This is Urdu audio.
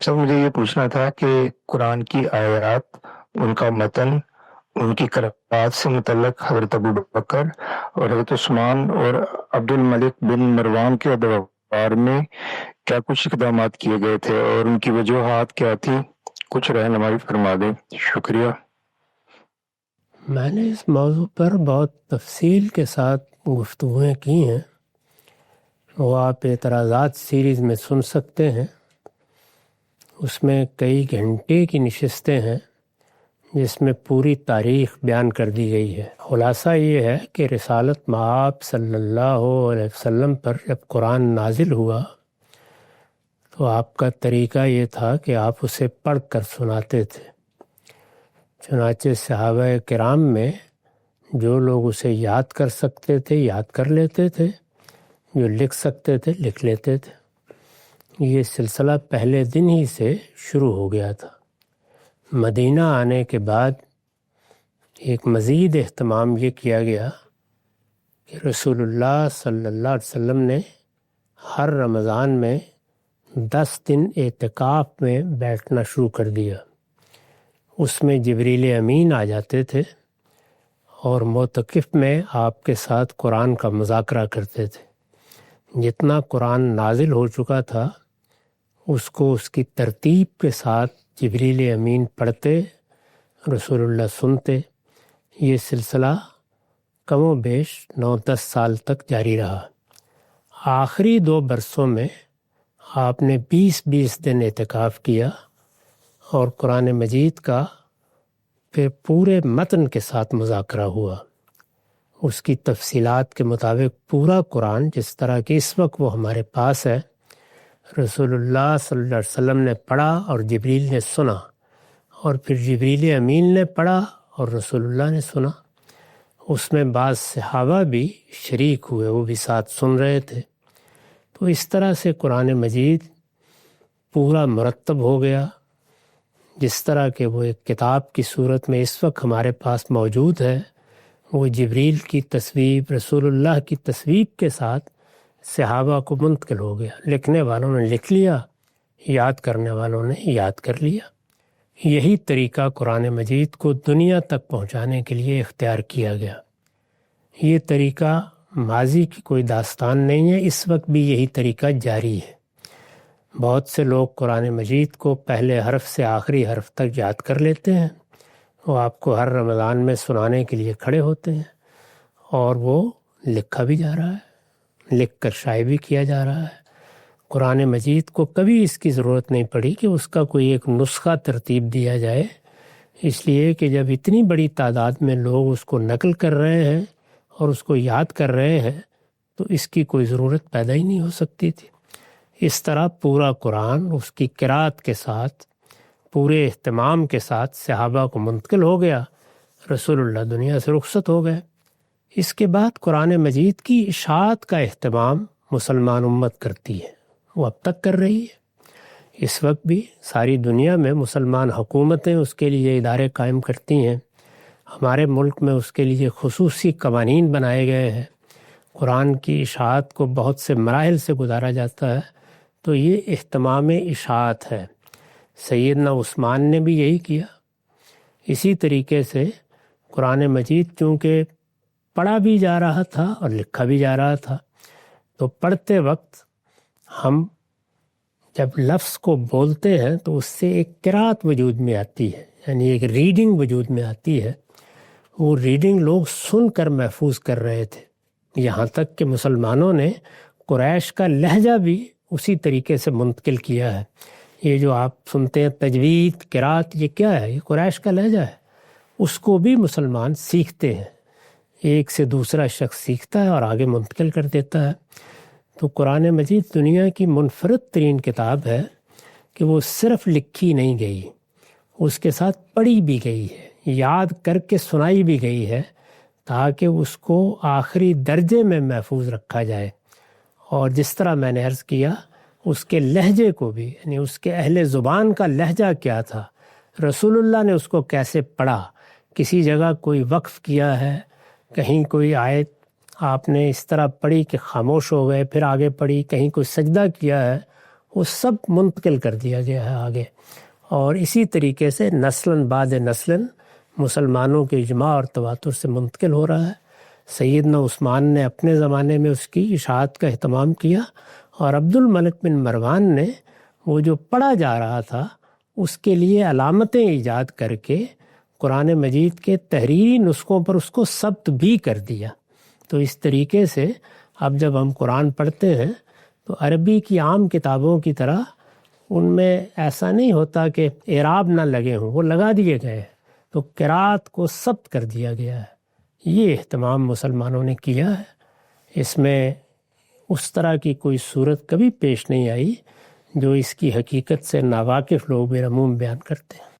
سر مجھے یہ پوچھنا تھا کہ قرآن کی آیات، ان کا متن، ان کی قراءات سے متعلق حضرت ابو بکر اور حضرت عثمان اور عبد الملک بن مروان کے ادوار میں کیا کچھ اقدامات کیے گئے تھے اور ان کی وجوہات کیا تھی؟ کچھ رہنمائی فرما دیں، شکریہ۔ میں نے اس موضوع پر بہت تفصیل کے ساتھ گفتگویں کی ہیں، وہ آپ اعتراضات سیریز میں سن سکتے ہیں۔ اس میں کئی گھنٹے کی نشستیں ہیں جس میں پوری تاریخ بیان کر دی گئی ہے۔ خلاصہ یہ ہے کہ رسالت مآب صلی اللہ علیہ وسلم پر جب قرآن نازل ہوا تو آپ کا طریقہ یہ تھا کہ آپ اسے پڑھ کر سناتے تھے۔ چنانچہ صحابہ کرام میں جو لوگ اسے یاد کر سکتے تھے یاد کر لیتے تھے، جو لکھ سکتے تھے لکھ لیتے تھے۔ یہ سلسلہ پہلے دن ہی سے شروع ہو گیا تھا۔ مدینہ آنے کے بعد ایک مزید اہتمام یہ کیا گیا کہ رسول اللہ صلی اللہ علیہ وسلم نے ہر رمضان میں 10 دن اعتکاف میں بیٹھنا شروع کر دیا۔ اس میں جبریل امین آ جاتے تھے اور معتکف میں آپ کے ساتھ قرآن کا مذاکرہ کرتے تھے۔ جتنا قرآن نازل ہو چکا تھا اس کو اس کی ترتیب کے ساتھ جبریل امین پڑھتے، رسول اللہ سنتے۔ یہ سلسلہ کم و بیش 9-10 سال تک جاری رہا۔ آخری 2 برسوں میں آپ نے 20 دن اعتکاف کیا اور قرآن مجید کا پھر پورے متن کے ساتھ مذاکرہ ہوا۔ اس کی تفصیلات کے مطابق پورا قرآن جس طرح کہ اس وقت وہ ہمارے پاس ہے، رسول اللہ صلی اللہ علیہ وسلم نے پڑھا اور جبریل نے سنا، اور پھر جبریل امین نے پڑھا اور رسول اللہ نے سنا۔ اس میں بعض صحابہ بھی شریک ہوئے، وہ بھی ساتھ سن رہے تھے۔ تو اس طرح سے قرآن مجید پورا مرتب ہو گیا، جس طرح کہ وہ ایک کتاب کی صورت میں اس وقت ہمارے پاس موجود ہے۔ وہ جبریل کی تصویب، رسول اللہ کی تصویب کے ساتھ صحابہ کو منتقل ہو گیا۔ لکھنے والوں نے لکھ لیا، یاد کرنے والوں نے یاد کر لیا۔ یہی طریقہ قرآن مجید کو دنیا تک پہنچانے کے لیے اختیار کیا گیا۔ یہ طریقہ ماضی کی کوئی داستان نہیں ہے، اس وقت بھی یہی طریقہ جاری ہے۔ بہت سے لوگ قرآن مجید کو پہلے حرف سے آخری حرف تک یاد کر لیتے ہیں، وہ آپ کو ہر رمضان میں سنانے کے لیے کھڑے ہوتے ہیں، اور وہ لکھا بھی جا رہا ہے، لکھ کر شائع بھی کیا جا رہا ہے۔ قرآن مجید کو کبھی اس کی ضرورت نہیں پڑی کہ اس کا کوئی ایک نسخہ ترتیب دیا جائے، اس لیے کہ جب اتنی بڑی تعداد میں لوگ اس کو نقل کر رہے ہیں اور اس کو یاد کر رہے ہیں تو اس کی کوئی ضرورت پیدا ہی نہیں ہو سکتی تھی۔ اس طرح پورا قرآن اس کی قرأت کے ساتھ، پورے اہتمام کے ساتھ صحابہ کو منتقل ہو گیا۔ رسول اللہ دنیا سے رخصت ہو گئے۔ اس کے بعد قرآن مجید کی اشاعت کا اہتمام مسلمان امت کرتی ہے، وہ اب تک کر رہی ہے۔ اس وقت بھی ساری دنیا میں مسلمان حکومتیں اس کے لیے ادارے قائم کرتی ہیں۔ ہمارے ملک میں اس کے لیے خصوصی قوانین بنائے گئے ہیں۔ قرآن کی اشاعت کو بہت سے مراحل سے گزارا جاتا ہے، تو یہ اہتمام اشاعت ہے۔ سیدنا عثمان نے بھی یہی کیا۔ اسی طریقے سے قرآن مجید چونکہ پڑھا بھی جا رہا تھا اور لکھا بھی جا رہا تھا، تو پڑھتے وقت ہم جب لفظ کو بولتے ہیں تو اس سے ایک قرأت وجود میں آتی ہے، یعنی ایک ریڈنگ وجود میں آتی ہے۔ وہ ریڈنگ لوگ سن کر محفوظ کر رہے تھے، یہاں تک کہ مسلمانوں نے قریش کا لہجہ بھی اسی طریقے سے منتقل کیا ہے۔ یہ جو آپ سنتے ہیں تجوید، قرأت، یہ کیا ہے؟ یہ قریش کا لہجہ ہے۔ اس کو بھی مسلمان سیکھتے ہیں، ایک سے دوسرا شخص سیکھتا ہے اور آگے منتقل کر دیتا ہے۔ تو قرآن مجید دنیا کی منفرد ترین کتاب ہے کہ وہ صرف لکھی نہیں گئی، اس کے ساتھ پڑھی بھی گئی ہے، یاد کر کے سنائی بھی گئی ہے، تاکہ اس کو آخری درجے میں محفوظ رکھا جائے۔ اور جس طرح میں نے عرض کیا، اس کے لہجے کو بھی، یعنی اس کے اہل زبان کا لہجہ کیا تھا، رسول اللہ نے اس کو کیسے پڑھا، کسی جگہ کوئی وقف کیا ہے، کہیں کوئی آیت آپ نے اس طرح پڑھی کہ خاموش ہو گئے، پھر آگے پڑھی، کہیں کوئی سجدہ کیا ہے، وہ سب منتقل کر دیا گیا ہے آگے، اور اسی طریقے سے نسلاً بعد نسلاً مسلمانوں کے اجماع اور تواتر سے منتقل ہو رہا ہے۔ سیدنا عثمان نے اپنے زمانے میں اس کی اشاعت کا اہتمام کیا، اور عبد الملک بن مروان نے وہ جو پڑھا جا رہا تھا اس کے لیے علامتیں ایجاد کر کے قرآن مجید کے تحریری نسخوں پر اس کو ثبت بھی کر دیا۔ تو اس طریقے سے اب جب ہم قرآن پڑھتے ہیں تو عربی کی عام کتابوں کی طرح ان میں ایسا نہیں ہوتا کہ اعراب نہ لگے ہوں، وہ لگا دیے گئے ہیں، تو قرات کو ثبت کر دیا گیا ہے۔ یہ اہتمام مسلمانوں نے کیا ہے، اس میں اس طرح کی کوئی صورت کبھی پیش نہیں آئی جو اس کی حقیقت سے ناواقف لوگ بالعموم بیان کرتے ہیں۔